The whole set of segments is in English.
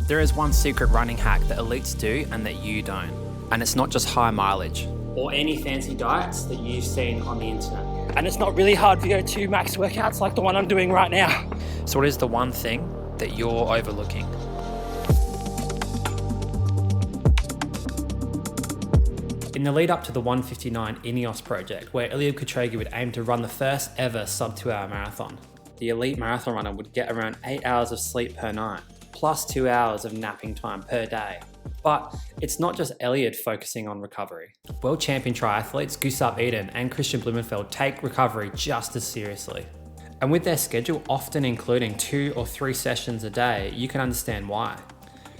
There is one secret running hack that elites do and that you don't. And it's not just high mileage or any fancy diets that you've seen on the internet. And it's not really hard VO2 max workouts like the one I'm doing right now. So what is the one thing that you're overlooking? In the lead up to the 159 INEOS project, where Eliud Kipchoge would aim to run the first ever sub 2 hour marathon, the elite marathon runner would get around 8 hours of sleep per night, plus 2 hours of napping time per day. But it's not just Eliud focusing on recovery. World champion triathletes Gustav Iden and Christian Blumenfeld take recovery just as seriously. And with their schedule often including 2 or 3 sessions a day, you can understand why.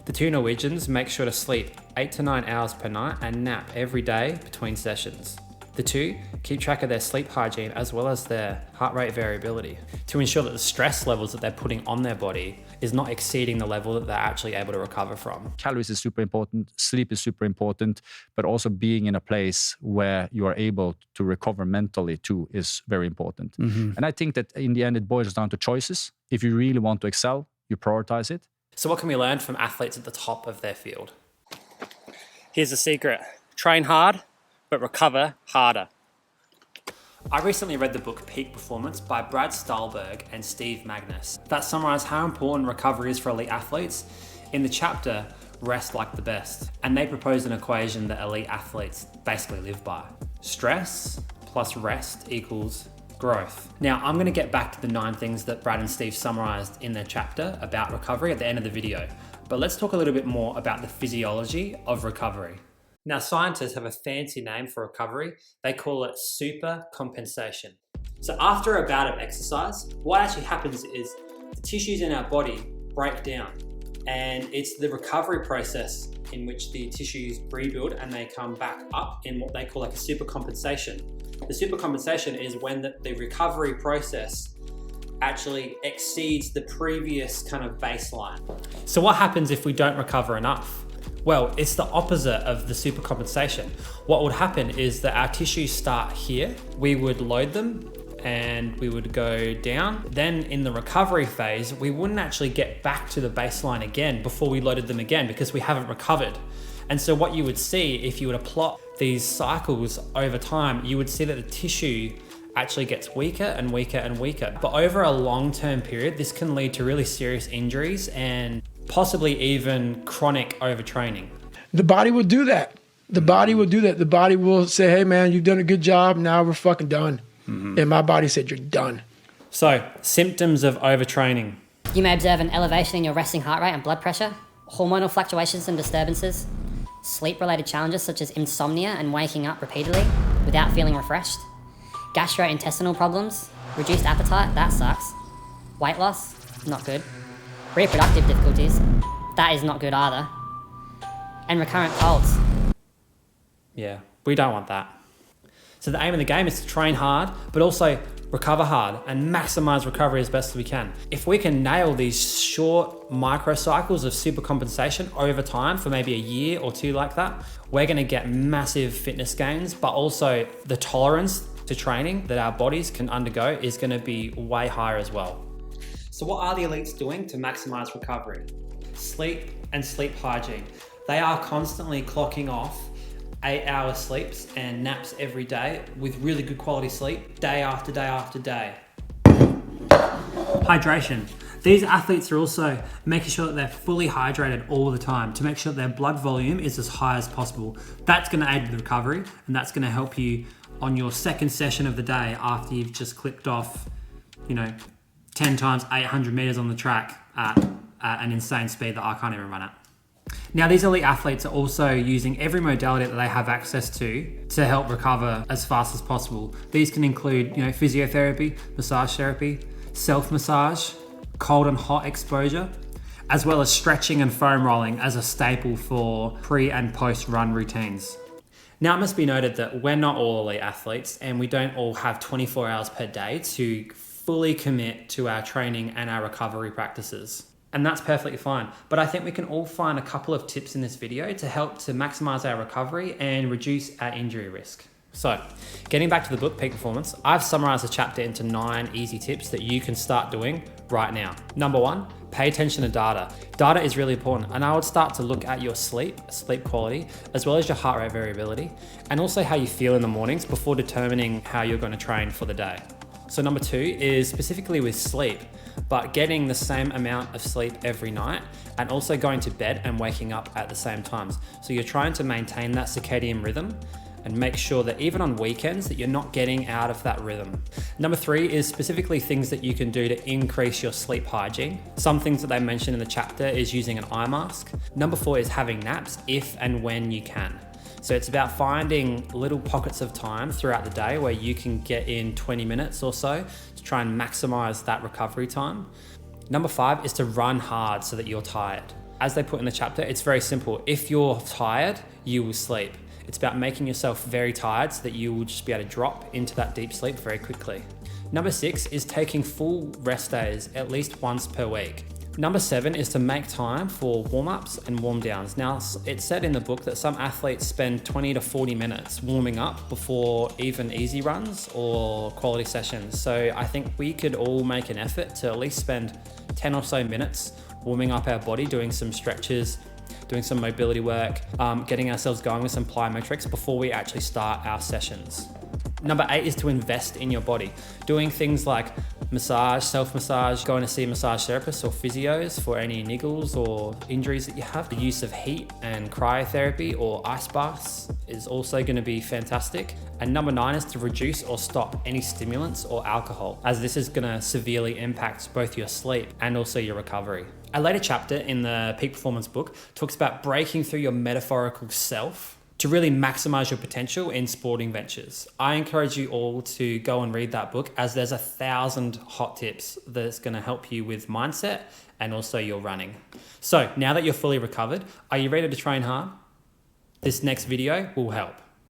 The two Norwegians make sure to sleep 8 to 9 hours per night and nap every day between sessions. The two keep track of their sleep hygiene as well as their heart rate variability to ensure that the stress levels that they're putting on their body is not exceeding the level that they're actually able to recover from. Calories is super important, sleep is super important, but also being in a place where you are able to recover mentally too is very important. And I think that in the end, it boils down to choices. If you really want to excel, you prioritize it. So what can we learn from athletes at the top of their field? Here's the secret. Train hard, but recover harder. I recently read the book Peak Performance by Brad Stulberg and Steve Magnus that summarise how important recovery is for elite athletes in the chapter Rest Like the Best. And they propose an equation that elite athletes basically live by. Stress plus rest equals growth. Now, I'm going to get back to the 9 things that Brad and Steve summarised in their chapter about recovery at the end of the video. But let's talk a little bit more about the physiology of recovery. Now, scientists have a fancy name for recovery. They call it super compensation. So after a bout of exercise, what actually happens is the tissues in our body break down, and it's the recovery process in which the tissues rebuild and they come back up in what they call like a super compensation. The super compensation is when the recovery process actually exceeds the previous kind of baseline. So what happens if we don't recover enough? Well, it's the opposite of the super compensation. What would happen is that our tissues start here, we would load them and we would go down. Then in the recovery phase, we wouldn't actually get back to the baseline again before we loaded them again because we haven't recovered. And so what you would see if you were to plot these cycles over time, you would see that the tissue actually gets weaker and weaker and weaker. But over a long-term period, this can lead to really serious injuries and possibly even chronic overtraining. The body will do that. The body will do that. The body will say, hey man, you've done a good job. Now we're fucking done. And my body said, you're done. So, symptoms of overtraining. You may observe an elevation in your resting heart rate and blood pressure, hormonal fluctuations and disturbances, sleep-related challenges such as insomnia and waking up repeatedly without feeling refreshed, gastrointestinal problems, reduced appetite, that sucks, weight loss, not good, reproductive difficulties, that is not good either, and recurrent colds. Yeah, we don't want that. So the aim of the game is to train hard, but also recover hard and maximize recovery as best as we can. If we can nail these short microcycles of super compensation over time for maybe a year or 2 like that, we're gonna get massive fitness gains, but also the tolerance to training that our bodies can undergo is gonna be way higher as well. So what are the elites doing to maximize recovery? Sleep and sleep hygiene. They are constantly clocking off 8-hour sleeps and naps every day with really good quality sleep, day after day after day. Hydration. These athletes are also making sure that they're fully hydrated all the time to make sure that their blood volume is as high as possible. That's going to aid with the recovery, and that's going to help you on your second session of the day after you've just clipped off, 10 times 800 meters on the track at an insane speed that I can't even run at. Now, these elite athletes are also using every modality that they have access to help recover as fast as possible. These can include, physiotherapy, massage therapy, self-massage, cold and hot exposure, as well as stretching and foam rolling as a staple for pre and post run routines. Now, it must be noted that we're not all elite athletes and we don't all have 24 hours per day to fully commit to our training and our recovery practices. And that's perfectly fine. But I think we can all find a couple of tips in this video to help to maximize our recovery and reduce our injury risk. So, getting back to the book, Peak Performance, I've summarized the chapter into 9 easy tips that you can start doing right now. Number 1, Pay attention to data. Data is really important, and I would start to look at your sleep quality, as well as your heart rate variability, and also how you feel in the mornings before determining how you're going to train for the day. So number 2 is specifically with sleep, but getting the same amount of sleep every night and also going to bed and waking up at the same times. So you're trying to maintain that circadian rhythm and make sure that even on weekends that you're not getting out of that rhythm. Number 3 is specifically things that you can do to increase your sleep hygiene. Some things that they mention in the chapter is using an eye mask. Number 4 is having naps if and when you can. So it's about finding little pockets of time throughout the day where you can get in 20 minutes or so to try and maximize that recovery time. Number 5 is to run hard so that you're tired. As they put in the chapter, it's very simple. If you're tired, you will sleep. It's about making yourself very tired so that you will just be able to drop into that deep sleep very quickly. Number 6 is taking full rest days at least once per week. Number 7 is to make time for warm-ups and warm-downs. Now, it's said in the book that some athletes spend 20 to 40 minutes warming up before even easy runs or quality sessions. So I think we could all make an effort to at least spend 10 or so minutes warming up our body, doing some stretches, doing some mobility work, getting ourselves going with some plyometrics before we actually start our sessions. Number 8 is to invest in your body. Doing things like massage, self-massage, going to see a massage therapist or physios for any niggles or injuries that you have. The use of heat and cryotherapy or ice baths is also going to be fantastic. And number 9 is to reduce or stop any stimulants or alcohol, as this is going to severely impact both your sleep and also your recovery. A later chapter in the Peak Performance book talks about breaking through your metaphorical self to really maximize your potential in sporting ventures. I encourage you all to go and read that book, as there's 1,000 hot tips that's going to help you with mindset and also your running. So now that you're fully recovered, are you ready to train hard? This next video will help.